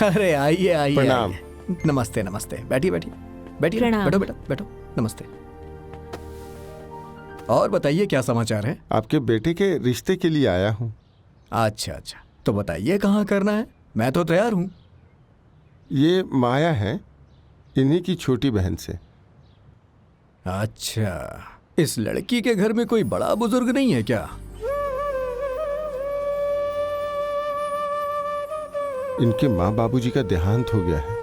अरे आइए आइए प्रणाम। आइए। नमस्ते नमस्ते, बैठिए बैठिए बैठिए, प्रणाम। बैठो बेटा बैठो। नमस्ते। और बताइए क्या समाचार है? आपके बेटे के रिश्ते के लिए आया हूँ। अच्छा अच्छा, तो बताइए कहाँ करना है, मैं तो तैयार हूँ। ये माया है, इन्हीं की छोटी बहन से। अच्छा, इस लड़की के घर में कोई बड़ा बुजुर्ग नहीं है क्या? इनके माँ बाबूजी का देहांत हो गया है।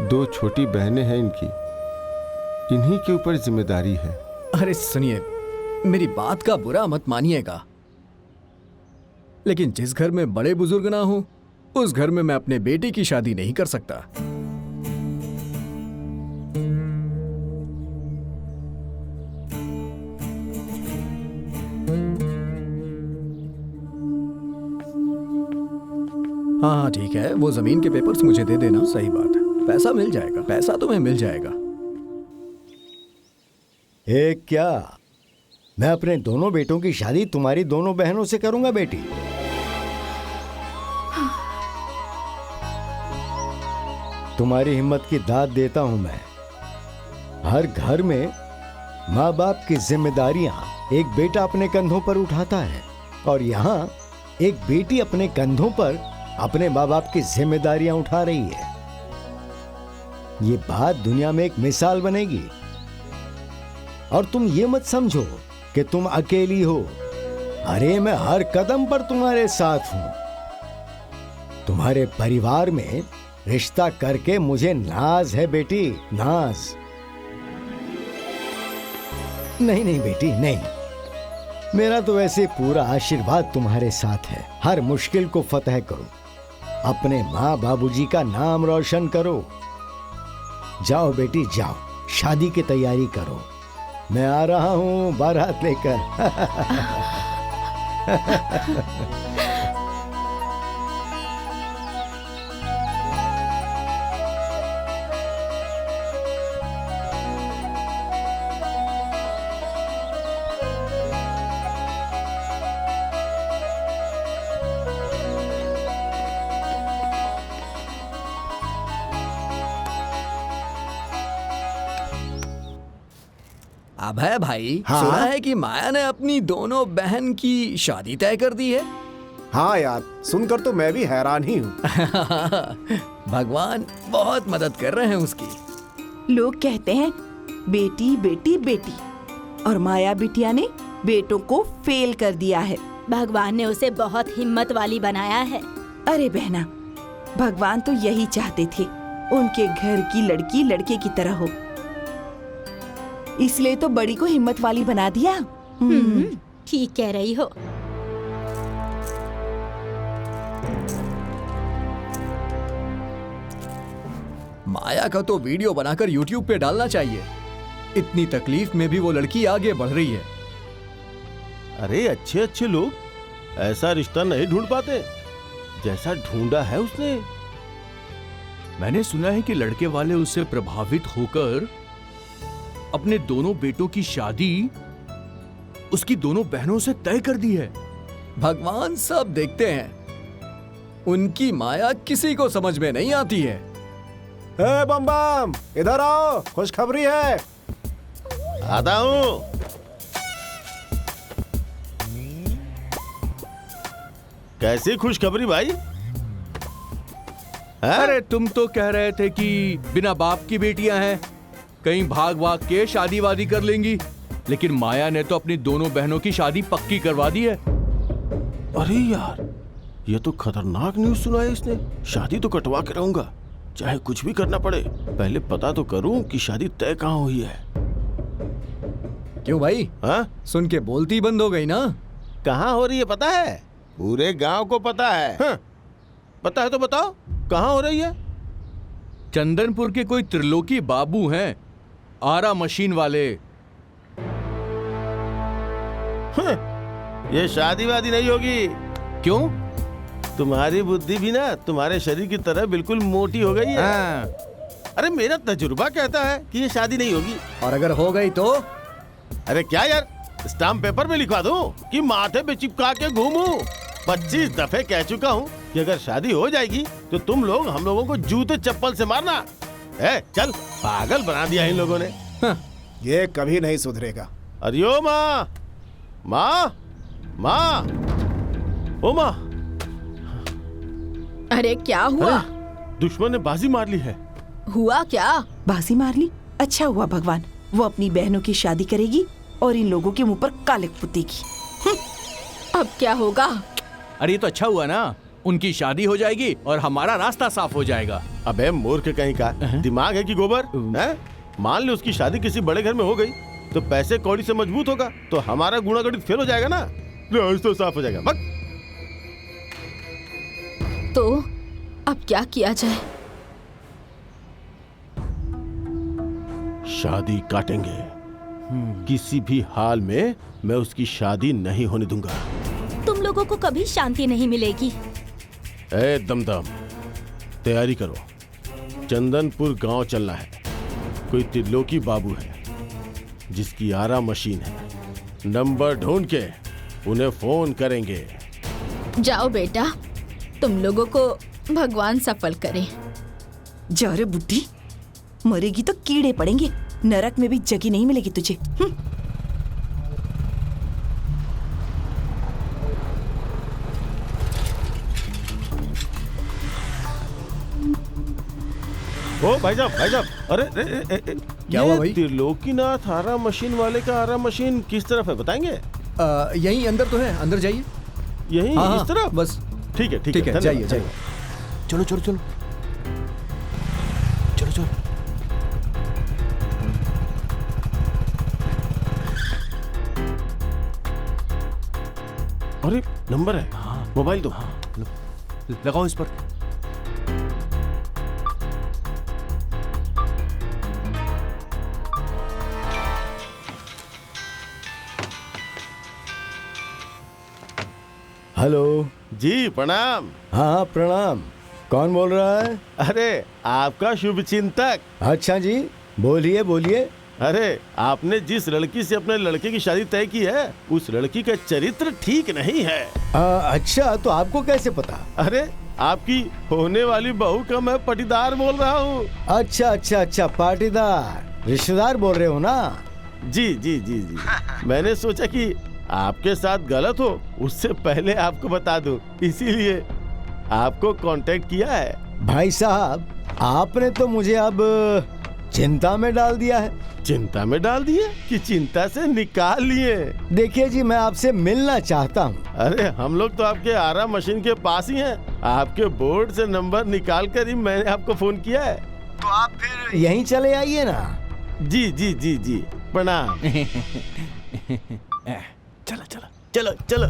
2 छोटी बहनें हैं इनकी, इन्हीं के ऊपर जिम्मेदारी है। अरे सुनिए, मेरी बात का बुरा मत मानिएगा, लेकिन जिस घर में बड़े बुजुर्ग ना हो उस घर में मैं अपने बेटे की शादी नहीं कर सकता। हाँ ठीक है, वो जमीन के पेपर्स मुझे दे देना। सही बात है, पैसा मिल जाएगा, पैसा तुम्हें मिल जाएगा। क्या मैं अपने दोनों बेटों की शादी तुम्हारी दोनों बहनों से करूंगा बेटी? तुम्हारी हिम्मत की दाद देता हूं मैं। हर घर में माँ बाप की जिम्मेदारियां एक बेटा अपने कंधों पर उठाता है, और यहाँ एक बेटी अपने कंधों पर अपने माँ बाप की जिम्मेदारियां उठा रही है। ये बात दुनिया में एक मिसाल बनेगी। और तुम ये मत समझो कि तुम अकेली हो। अरे मैं हर कदम पर तुम्हारे साथ हूं। तुम्हारे परिवार में रिश्ता करके मुझे नाज है बेटी, नाज। नहीं नहीं बेटी नहीं, मेरा तो वैसे पूरा आशीर्वाद तुम्हारे साथ है। हर मुश्किल को फतह करो, अपने माँ बाबूजी का नाम रोशन करो। जाओ बेटी जाओ, शादी की तैयारी करो। मैं आ रहा हूं बारात लेकर। अभय भाई, हाँ? सुना है कि माया ने अपनी दोनों बहन की शादी तय कर दी है। हाँ यार, सुनकर तो मैं भी हैरान ही हूँ। भगवान बहुत मदद कर रहे हैं उसकी। लोग कहते हैं बेटी बेटी बेटी, और माया बिटिया ने बेटों को फेल कर दिया है। भगवान ने उसे बहुत हिम्मत वाली बनाया है। अरे बहना, भगवान तो यही चाहते थे, उनके घर की लड़की लड़के की तरह हो। इसलिए तो बड़ी को हिम्मत वाली बना दिया। ठीक कह रही हो। माया का तो वीडियो बनाकर YouTube पे डालना चाहिए। इतनी तकलीफ में भी वो लड़की आगे बढ़ रही है। अरे अच्छे अच्छे लोग ऐसा रिश्ता नहीं ढूंढ पाते जैसा ढूंढा है उसने। मैंने सुना है कि लड़के वाले उससे प्रभावित होकर अपने दोनों बेटों की शादी उसकी दोनों बहनों से तय कर दी है। भगवान सब देखते हैं, उनकी माया किसी को समझ में नहीं आती है। ए बम बम, इधर आओ, खुशखबरी है। आता हूं। कैसी खुशखबरी भाई? अरे तुम तो कह रहे थे कि बिना बाप की बेटियां हैं, कहीं भाग भाग के शादी वादी कर लेंगी, लेकिन माया ने तो अपनी दोनों बहनों की शादी पक्की करवा दी है। अरे यार, ये तो खतरनाक न्यूज़ सुनाई इसने। शादी तो कटवा के रहूंगा, चाहे कुछ भी करना पड़े। पहले पता तो करूं कि शादी तय कहाँ हुई है। क्यों भाई? हाँ? सुन के बोलती बंद हो गई ना? कहाँ हो रही है पता है? पूरे गांव को पता है। हाँ? पता है तो बताओ, कहाँ हो रही है? चंदनपुर के कोई त्रिलोकी बाबू हैं, आरा मशीन वाले। हाँ, ये शादी वादी नहीं होगी। क्यों? तुम्हारी बुद्धि भी ना तुम्हारे शरीर की तरह बिल्कुल मोटी हो गई है। हाँ। अरे मेरा तजुर्बा कहता है कि ये शादी नहीं होगी। और अगर हो गई तो? अरे क्या यार, स्टाम्प पेपर में लिखवा दूं कि माथे पे चिपका के घूमूं? 25 दफे कह चुका हूँ कि अगर शादी हो जाएगी तो तुम लोग हम लोगों को जूते चप्पल से मारना। चल, पागल बना दिया इन लोगों ने। ये कभी नहीं सुधरेगा। अरे ओ माँ, माँ, माँ, ओ माँ। अरे क्या हुआ? दुश्मन ने बाजी मार ली है। हुआ क्या? बाजी मार ली? अच्छा हुआ भगवान, वो अपनी बहनों की शादी करेगी और इन लोगों के मुंह पर कालिक पुतेगी। अब क्या होगा? अरे ये तो अच्छा हुआ ना, उनकी शादी हो जाएगी और हमारा रास्ता साफ हो जाएगा। अबे मूर्ख कहीं का, दिमाग है कि गोबर है? मान ले उसकी शादी किसी बड़े घर में हो गई तो पैसे कौड़ी से मजबूत होगा तो हमारा गुणागणित फेल हो जाएगा ना, रास्ता साफ हो जाएगा। तो अब क्या किया जाए? शादी काटेंगे। किसी भी हाल में मैं उसकी शादी नहीं होने दूंगा। तुम लोगों को कभी शांति नहीं मिलेगी। ए दमदम, तैयारी करो, चंदनपुर गांव चलना है। कोई त्रिलोकी बाबू है जिसकी आरा मशीन है, नंबर ढूंढ के उन्हें फोन करेंगे। जाओ बेटा, तुम लोगों को भगवान सफल करे। जा रे बुद्धि, मरेगी तो कीड़े पड़ेंगे, नरक में भी जगह नहीं मिलेगी तुझे। ओ भाई साहब, अरे क्या हुआ भाई? त्रिलोकीनाथ आरा मशीन वाले का आरा मशीन किस तरफ है बताएंगे? यहीं अंदर तो है, अंदर जाइए। यहीं हाँ, इस तरफ? बस ठीक है, ठीक है, धन्यवाद, जाइए धन्यवाद। चलो चलो चलो चलो चलो। अरे नंबर है, मोबाइल दो। लगाओ इस पर। हेलो। जी प्रणाम। हाँ प्रणाम। कौन बोल रहा है? अरे आपका शुभ चिंतक। अच्छा जी, बोलिए बोलिए। अरे आपने जिस लड़की से अपने लड़के की शादी तय की है उस लड़की का चरित्र ठीक नहीं है। अच्छा, तो आपको कैसे पता? अरे आपकी होने वाली बहू का मैं पटीदार बोल रहा हूँ। अच्छा अच्छा अच्छा, पाटीदार रिश्तेदार बोल रहे हो ना? जी जी जी जी। मैंने सोचा कि आपके साथ गलत हो उससे पहले आपको बता दूं, इसीलिए आपको कांटेक्ट किया है। भाई साहब, आपने तो मुझे अब चिंता में डाल दिया है। चिंता में डाल दिए कि चिंता से निकाल लिए? देखिए जी, मैं आपसे मिलना चाहता हूँ। अरे हम लोग तो आपके आरा मशीन के पास ही हैं। आपके बोर्ड से नंबर निकाल कर ही मैंने आपको फोन किया है। तो आप फिर यहीं चले आइए ना। जी जी जी जी, प्रणाम। चलो चलो चलो चलो।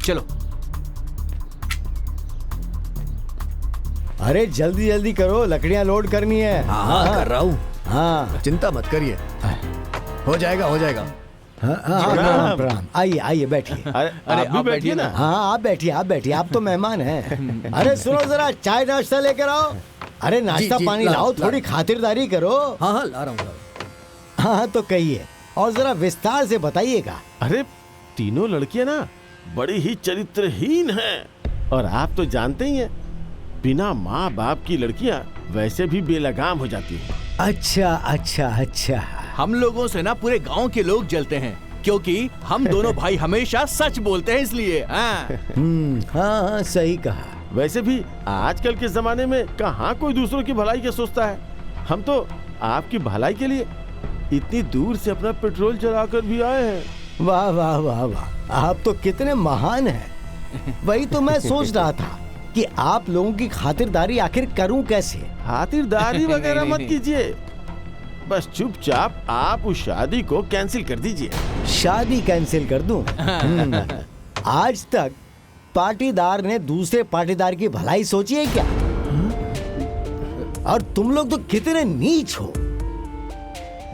चलो। अरे जल्दी जल्दी करो, लकड़ियाँ लोड करनी है। हाँ कर रहा हूँ, हाँ चिंता मत करिए, हो जाएगा हो जाएगा। हाँ हाँ, प्रणाम प्रणाम। आइए आइए बैठिए। अरे आप भी बैठिए ना। हाँ आप बैठिए, आप बैठिए, आप तो मेहमान हैं। अरे सुनो जरा, चाय नाश्ता लेकर आओ। अरे नाश्ता जी, पानी लाओ, लाओ, लाओ। थोड़ी खातिरदारी करो। हाँ हाँ ला रहा हूँ। हाँ तो कहिए, और जरा विस्तार से बताइएगा। अरे तीनों लड़कियां ना बड़ी ही चरित्रहीन हैं और आप तो जानते ही हैं, बिना माँ बाप की लड़कियां वैसे भी बेलगाम हो जाती हैं। अच्छा अच्छा अच्छा। हम लोगों से ना पूरे गांव के लोग जलते हैं क्योंकि हम दोनों भाई हमेशा सच बोलते हैं, इसलिए। हाँ सही कहा। वैसे भी आजकल के जमाने में कहाँ कोई दूसरों की भलाई के सोचता है। हम तो आपकी भलाई के लिए इतनी दूर से अपना पेट्रोल चलाकर भी आए हैं। वाह वाह वाह वाह, आप तो कितने महान हैं। वही तो मैं सोच रहा था कि आप लोगों की खातिरदारी आखिर करूं कैसे। खातिरदारी वगैरह मत कीजिए, बस चुपचाप आप उस शादी को कैंसिल कर दीजिए। शादी कैंसिल कर दूं? आज तक पाटीदार ने दूसरे पाटीदार की भलाई सोची है क्या? और तुम लोग तो कितने नीच हो।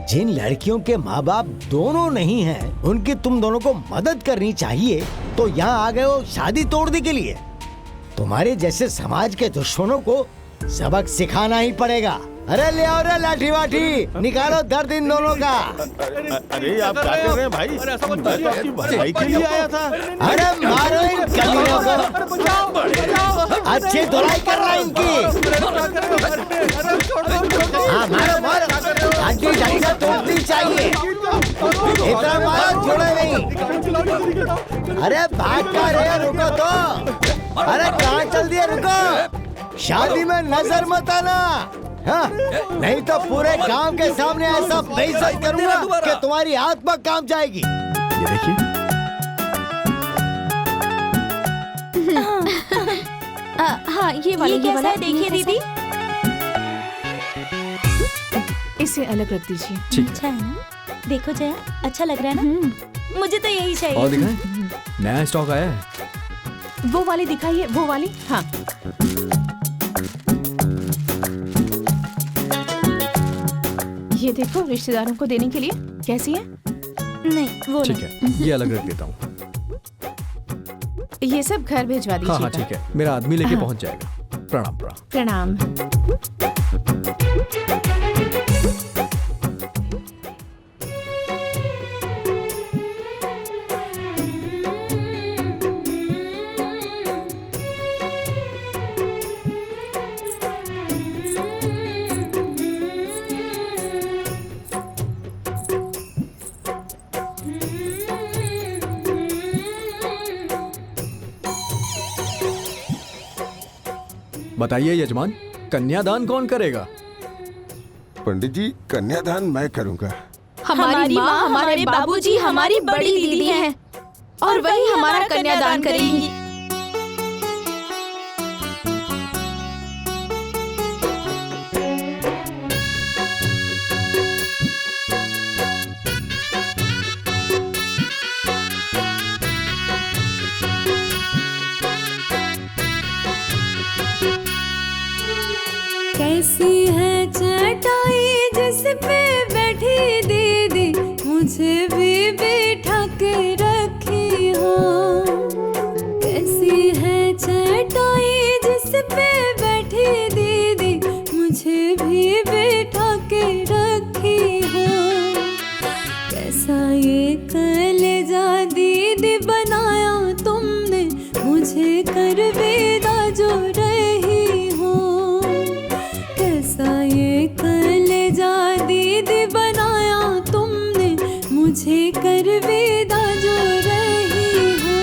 जिन लड़कियों के माँ बाप दोनों नहीं हैं, उनकी तुम दोनों को मदद करनी चाहिए, तो यहाँ आ गए हो शादी तोड़ने के लिए। तुम्हारे जैसे समाज के दुश्मनों को सबक सिखाना ही पड़ेगा। अरे ले आओ रे लाठी वाठी, निकालो दर्द इन दोनों का। अरे आप क्या कर रहे हैं भाई? मैं तो आपकी भलाई के लिए आया था। अरे मारो इन कमीनों को, अच्छी धुलाई करना इनकी। हाँ मारो मारो, हड्डी ढंग तोड़नी चाहिए, इतना मारो जोड़े नहीं। अरे भाग का रे, रुको तो। अरे कहाँ चल दिए, रुको। शादी में नजर मत आना, हाँ? नहीं तो पूरे गांव के सामने ऐसा बेइज्जत करूंगा कि तुम्हारी आत्मा काम जाएगी। ये देखिए। हाँ ये वाला देखिए दीदी। इसे अलग रख दीजिए। ठीक अच्छा है ना? देखो जया, अच्छा लग रहा है ना? मुझे तो यही चाहिए। और दिखाएं? नया स्टॉक आया है। वो वाली दिखाइए, वो वाली। हाँ ये देखो, रिश्तेदारों को देने के लिए कैसी है? नहीं वो ठीक है, ये अलग रख देता हूँ। ये सब घर भिजवा हाँ हाँ दीजिएगा। ठीक है, मेरा आदमी लेके पहुंच जाएगा। प्रणाम प्रणाम। प्रणाम। बताइए यजमान, कन्यादान कौन करेगा? पंडित जी, कन्यादान मैं करूंगा। हमारी माँ, हमारे बाबूजी हमारी बड़ी दीदी हैं और वही हमारा कन्यादान करेंगी। कैसी है चटाई जिस पे बैठी दीदी, मुझे भी बिठा के रखी हो। कैसी है चटाई जिस पे बैठी दीदी, मुझे भी बिठा के रखी हो। कैसा ये कलेजा दीदी बनाया तुमने, मुझे कर विदा जो रही हो। कैसा ये कलेजा दीदी बनाया तुमने, मुझे कर विदा जो रही हो।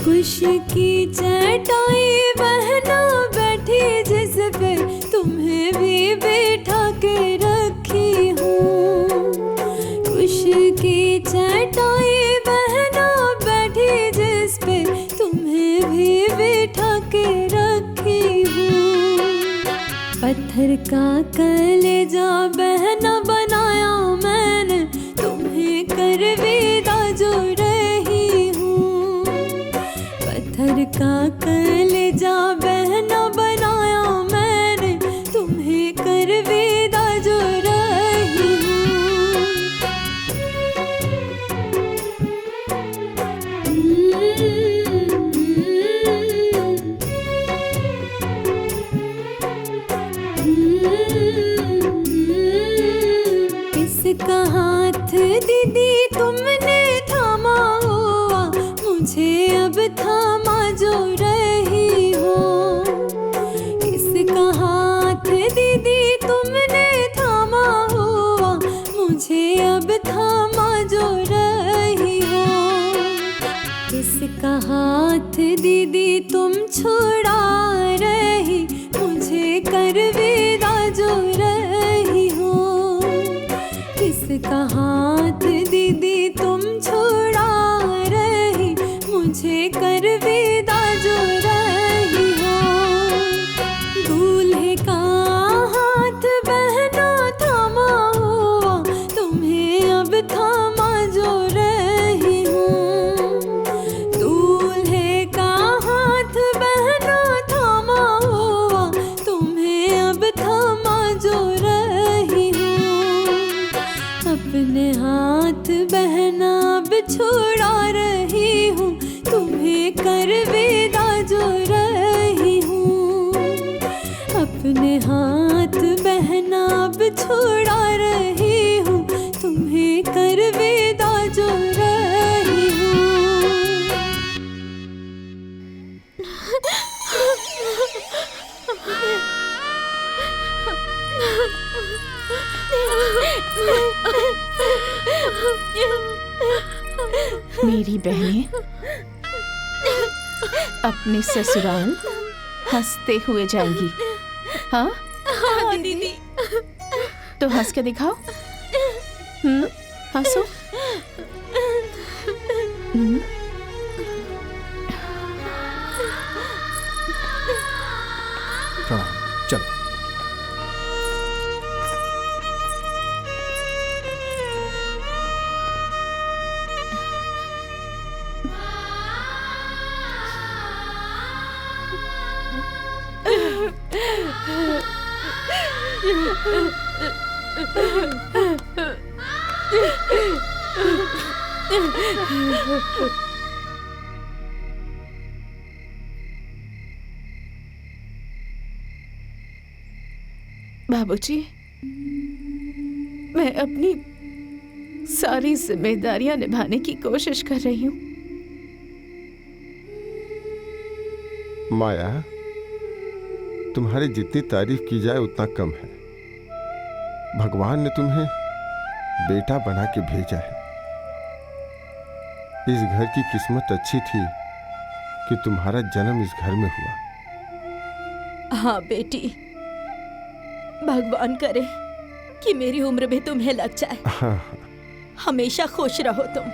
कुश की चटाई बहना बैठी जिस पे, तुम्हें भी बिठा के रखी हूँ। कुश की चटाई बहना बैठी जिस पे, तुम्हें भी बिठा के रखी हूँ। पत्थर का कलेजा बहना बनाया मैंने, तुम्हें कर विदा जो रही हूँ। पत्थर का कलेजा बहना बनाया मैंने, तुम्हें कर विदा जो रही किसका हाथ दीदी तुमने थामा हुआ, मुझे अब थामा जो रही हो। किसका हाथ दीदी तुमने थामा हुआ, मुझे अब थामा जो रही हो। किसका हाथ दीदी तुम छुड़ा रही, मुझे कर विदा जो रही हो। किसका हाथ दीदी तुम छुड़ा रही, मुझे कर विदा जो रही हो। दूल्हे का हाथ बहना थामा हुआ, तुम्हें अब थामा जो रही हूँ। दूल्हे का हाथ बहना थामा हुआ, तुम्हें अब थामा जो रही हूँ। अपने हाथ बहना अब छुड़ा रही हूँ, तुम्हें कर विदा जो छुड़ा रही हूँ, तुम्हें कर विदा जो रही हूँ। मेरी बहनें अपने ससुराल हंसते हुए जाएंगी। हाँ हाँ दीदी। तो हंस के दिखाओ। हंसो। प्रणाम, चलो। बाबूजी, मैं अपनी सारी जिम्मेदारियां निभाने की कोशिश कर रही हूँ। माया, तुम्हारी जितनी तारीफ की जाए उतना कम है। भगवान ने तुम्हें बेटा बना के भेजा है। इस घर की किस्मत अच्छी थी कि तुम्हारा जन्म इस घर में हुआ। हाँ बेटी, भगवान करे कि मेरी उम्र भी तुम्हें लग जाए। हाँ, हमेशा खुश रहो तुम।